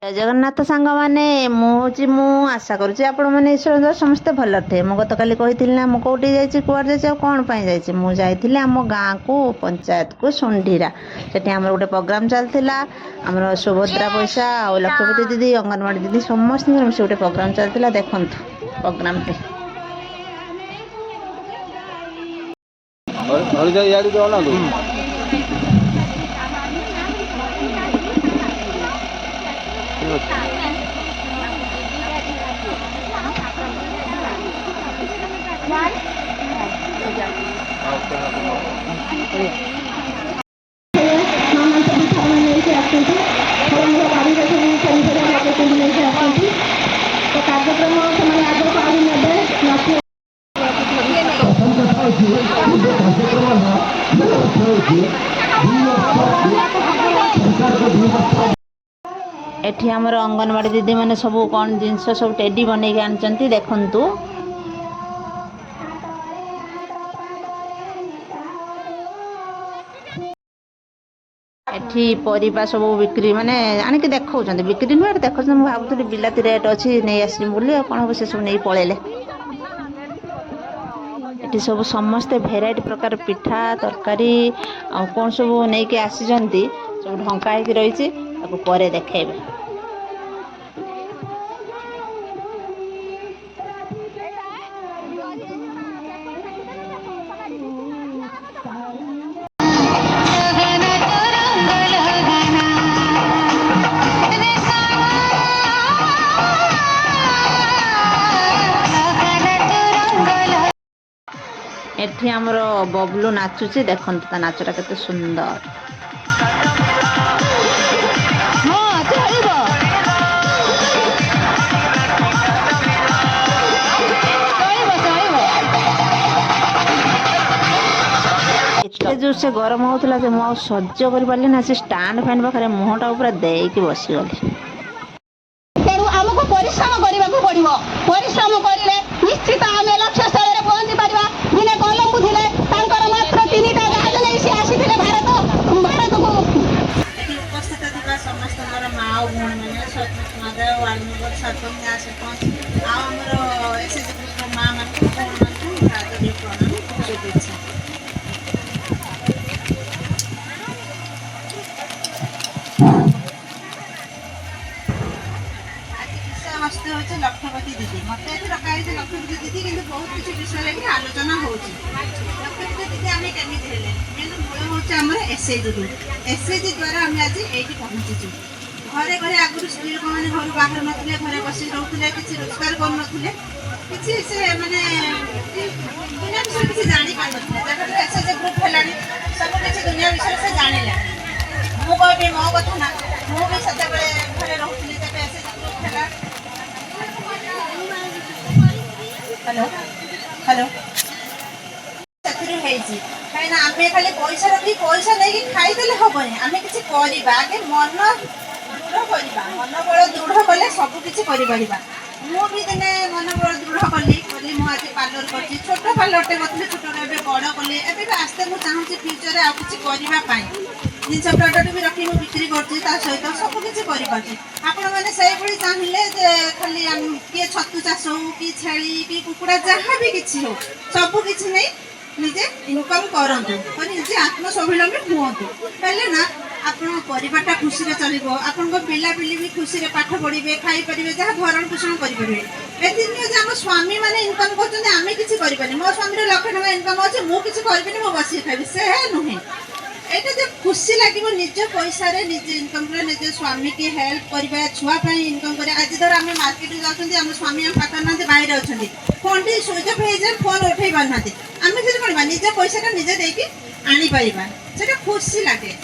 ଜୟ ଜଗନ୍ନାଥ ସାଙ୍ଗମାନେ ମୁଁ ଆଶା କରୁଛି ଆପଣମାନେ ଈଶ୍ୱର ସମସ୍ତେ ଭଲ ଥିବେ। ମୁଁ ଗତକାଲି କହିଥିଲି ନା ମୁଁ କେଉଁଠି ଯାଇଛି କୁଆଡ଼େ ଯାଇଛି ଆଉ କ'ଣ ପାଇଁ ଯାଇଛି। ମୁଁ ଯାଇଥିଲି ଆମ ଗାଁକୁ ପଞ୍ଚାୟତକୁ ସୁଣ୍ଡିରା। ସେଠି ଆମର ଗୋଟେ ପ୍ରୋଗ୍ରାମ ଚାଲିଥିଲା। ଆମର ସୁଭଦ୍ରା ପଇସା ଆଉ ଲକ୍ଷ୍ମୀପତି ଦିଦି ଅଙ୍ଗନବାଡ଼ି ଦିଦି ସମସ୍ତଙ୍କର ମିଶି ଗୋଟେ ପ୍ରୋଗ୍ରାମ ଚାଲିଥିଲା। ଦେଖନ୍ତୁ ପ୍ରୋଗ୍ରାମଟି। एठी हमर अंगनवाड़ी दीदी मैंने सब कौन जिनस सब टेडी बनैके आनिचंती देखंतु। एठी परिबा सब बिक्री माने आनिके देखौछंती बिक्री नुहे देखौछंती। मु भाबुतली बिलाती रेट अछि नै आसी बोली कोन से सब नै पळेले। एठी सब समस्त भेराइटी प्रकार पिठा तरकारी आ कोन सब नै के आसीजंती सब ढंका हेकि रहिछि ताको परे देखेबे। एठी हमर बबलू नाचुची देखंतु ता नाचटा केते सुंदर। एते जो से गरम होउतला जे मो सह्य करि पारली ना से स्टैंड फैन पाखरे मुहटा ऊपर देइकी बसी गली। तेणु आमको परिश्रम करने पड़ो। परिश्रम करें निश्चित आम लक्ष्य स्थल में पहुंची पार। दिने कोलंबो थे मात्र 3टा जहाज नहीं सी आसी भारत भारत को उपस्थित था समस्त माँ और भूण मैंने मदर वाल्मीकि सरपंच सरपंच आमर एसएचजी ग्रुप माँ मान लक्ष्मीपति दीदी मत रखाई लक्ष्मीपति दीदी कि बहुत किसी विषय की आलोचना हो लक्ष्मीपति दीदी आम केमी मेन मूल हूँ एसएचजी ग्रुप। एसएचजी द्वारा आम आज ये पहुँचीचु। घरे घरे आगुरी स्त्री लोक मैंने घर बाहर नथिले घरे बसी रोते किसी रोजगार करुले किसी से माने दुनिया विषय किसी जानी पार जब एसएचजी ग्रुप है सब किसी दुनिया विषय से जानिला। मुझे मो कथा ना मुझे से घरे रोती जब एसएचजी ग्रुप है। हेलो हेलो कहीं आम खाली पैसा रखी पैसा नहीं खाईदे हेनी आम किसी आगे मन दृढ़ करवा मन बल दृढ़ कले सबकि मुझे दिने मन बल दृढ़ कली मुझे पार्लर कर छोट पार्लरटे करी छोट बड़ कली एवं आस्ते मुझे चाहूँगी फ्यूचर आउ कि करने जिनस प्रडक्ट भी रखी मुझे बिक्री कर सहित सबकि आपण मैंने से चाहिए खाली किए छतु चाष हो कि छेली कि कुकुड़ा जहाँ भी किसी हो सबकि नहीं निजे इनकम करूँ निजे आत्मस्वावलम्बी हूँ हेल्ले ना आपण परिवारटा खुशी से चलो आपण पिला पिली भी खुशी से पाठ पढ़े खाईपर जहाँ भरण पोषण करेंगे। एम स्वामी मैंने इनकम करें किसी करें मो स्वामी 1 लाख टका इनकम अच्छे मुझे करें मो बस खाई से नुहे ये जो खुशी लगे निज पैसा निज इनकम निज स्वामी की हेल्प करवा छुआपाई इनकम कर आज धर आम मार्केट जाऊँ स्वामी आम पाखर ना बाहर अच्छा फोन टी स्विच अफ हो जाए फोन उठे पार ना आम से कौन निज पैसा निजे देकी आनीपर से खुशी लगे।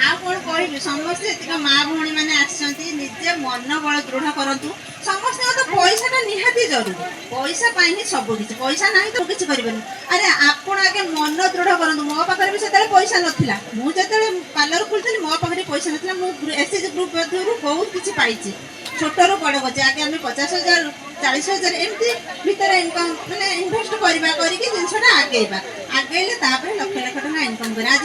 आ कौन कहलु समस्ते माँ भौणी मैंने निजे मन बल दृढ़ करूँ समस्त तो पैसा निहाती जरूरी पैसा ही सबकि पैसा ना तो किसी करें। अरे आप आगे मन दृढ़ करूँ मो पाखे भी से पैसा नाला मुझे पार्लर खोलती मो पाखे पैसा नाला मुझे एसएचजी ग्रुप बहुत किसी पाई छोटू बड़ बचे आगे आम 50,000 40,000 एमती भितर इनकम मैंने इनभेस्ट करवा जिनसा आगेबा आगेले लक्ष लक्ष टका इनकम कर आज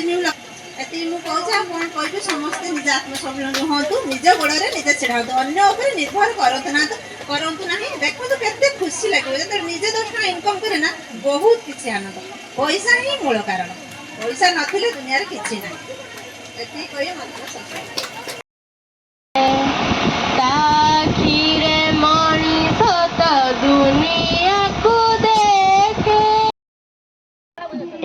ଏତିକି ମୁଁ କହୁଛି। ଆଉ କ'ଣ କହିବି, ସମସ୍ତେ ନିଜ ଆତ୍ମସ୍ୱାବଲମ୍ବୀ ହୁଅନ୍ତୁ, ନିଜ ଗୋଡ଼ରେ ନିଜେ ଛିଡ଼ା ହୁଅନ୍ତୁ, ଅନ୍ୟ ଉପରେ ନିର୍ଭର କରନ୍ତୁ ନାହିଁ। ଦେଖନ୍ତୁ କେତେ ଖୁସି ଲାଗିବ ଯେତେବେଳେ ନିଜେ 10 ଟଙ୍କା ଇନକମ୍ କରେ ନା, ବହୁତ କିଛି ଆନନ୍ଦ। ପଇସା ହିଁ ମୂଳ କାରଣ, ପଇସା ନଥିଲେ ଦୁନିଆରେ କିଛି ନାହିଁ। ଏତିକି କହି ମୋତେ ଶେଷ।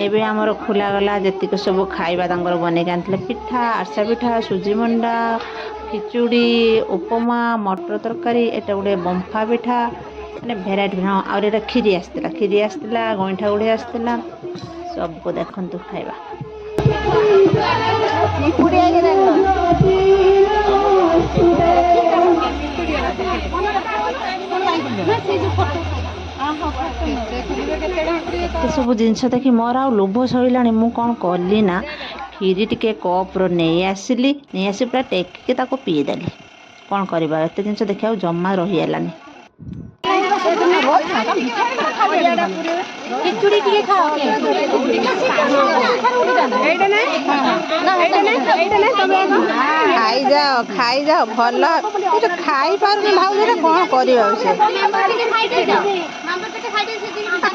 ଏବେ ଆମର ଖୋଲାଗଲା ଯେତିକି ସବୁ ଖାଇବା ତାଙ୍କର ବନେଇକି ଆଣିଥିଲେ, ପିଠା, ଆରିସା ପିଠା, ସୁଜି ମଣ୍ଡା, ଖିଚୁଡ଼ି, ଉପମା, ମଟର ତରକାରୀ, ଏଟା ଗୋଟେ ବମ୍ଫା ପିଠା, ମାନେ ଭେରାଇଟି। ହଁ, ଆହୁରି ଏଟା କ୍ଷୀରି ଆସିଥିଲା, ଗଇଁଠା ଗୁଡ଼ି ଆସିଥିଲା, ସବୁ ଦେଖନ୍ତୁ ଖାଇବା। ଏତେ ସବୁ ଜିନିଷ ଦେଖି ମୋର ଆଉ ଲୋଭ ସରିଲାଣି। ମୁଁ କ'ଣ କଲି ନା, କ୍ଷୀରି ଟିକେ କପ୍ର ନେଇ ଆସି ପୁରା ଟେକିକି ତାକୁ ପିଇଦେଲି। କ'ଣ କରିବା, ଏତେ ଜିନିଷ ଦେଖି ଆଉ ଜମା ରହି ହେଲାନି। ଖାଇଯାଅ ଭଲ। ଖାଇପାରୁନି ଭାଉଜ, କ'ଣ କରିବା ଆଉ ସେ।